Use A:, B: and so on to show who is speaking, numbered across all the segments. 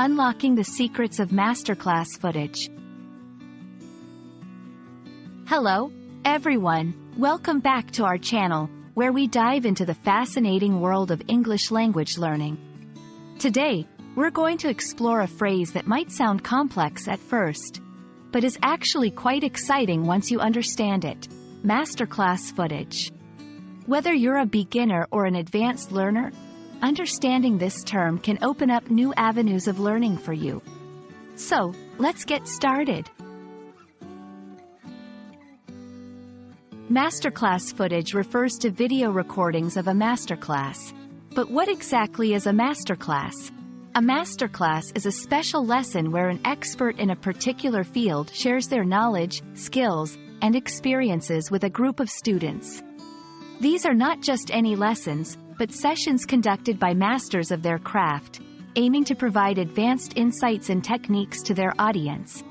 A: Unlocking the Secrets of Masterclass Footage. Hello, everyone. Welcome back to our channel, where we dive into the fascinating world of English language learning. Today, we're going to explore a phrase that might sound complex at first, but is actually quite exciting once you understand it: masterclass footage. Whether you're a beginner or an advanced learner, understanding this term can open up new avenues of learning for you. So, let's get started. Masterclass footage refers to video recordings of a masterclass. But what exactly is a masterclass? A masterclass is a special lesson where an expert in a particular field shares their knowledge, skills, and experiences with a group of students. These are not just any lessons, but sessions conducted by masters of their craft, aiming to provide advanced insights and techniques to their audience.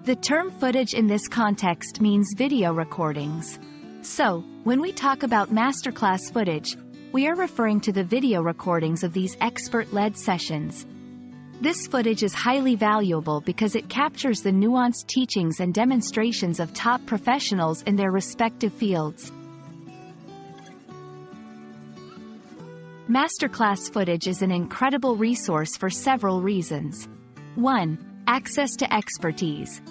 A: The term footage in this context means video recordings. So, when we talk about masterclass footage, we are referring to the video recordings of these expert-led sessions. This footage is highly valuable because it captures the nuanced teachings and demonstrations of top professionals in their respective fields. Masterclass footage is an incredible resource for several reasons. 1. Access to expertise.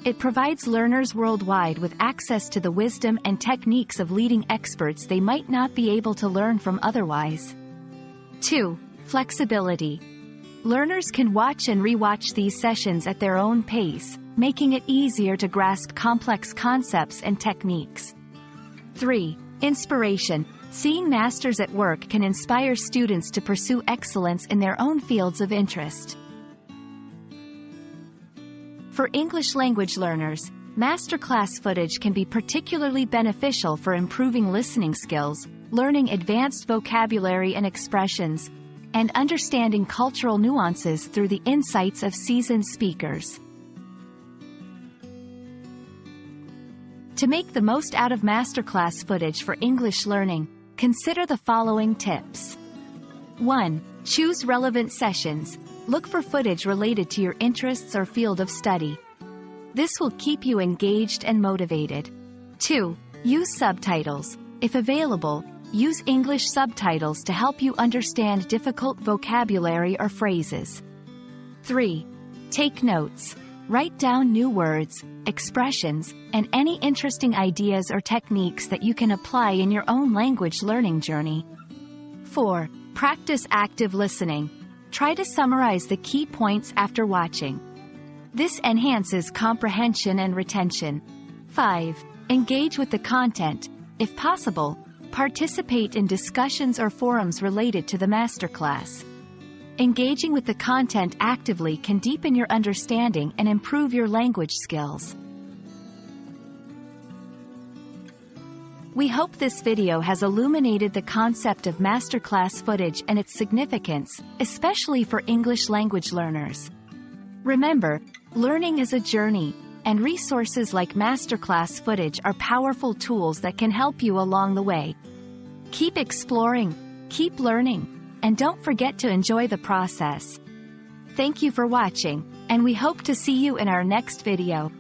A: It provides learners worldwide with access to the wisdom and techniques of leading experts they might not be able to learn from otherwise. 2. Flexibility. Learners can watch and re-watch these sessions at their own pace, making it easier to grasp complex concepts and techniques. 3. Inspiration. Seeing masters at work can inspire students to pursue excellence in their own fields of interest. For English language learners, masterclass footage can be particularly beneficial for improving listening skills, learning advanced vocabulary and expressions, and understanding cultural nuances through the insights of seasoned speakers. To make the most out of masterclass footage for English learning, consider the following tips. 1. Choose relevant sessions. Look for footage related to your interests or field of study. This will keep you engaged and motivated. 2. Use subtitles. If available, use English subtitles to help you understand difficult vocabulary or phrases. 3. Take notes. Write down new words, expressions, and any interesting ideas or techniques that you can apply in your own language learning journey. 4. Practice active listening. Try to summarize the key points after watching. This enhances comprehension and retention. 5. Engage with the content. If possible, participate in discussions or forums related to the masterclass. Engaging with the content actively can deepen your understanding and improve your language skills. We hope this video has illuminated the concept of masterclass footage and its significance, especially for English language learners. Remember, learning is a journey, and resources like masterclass footage are powerful tools that can help you along the way. Keep exploring, keep learning, and don't forget to enjoy the process. Thank you for watching, and we hope to see you in our next video.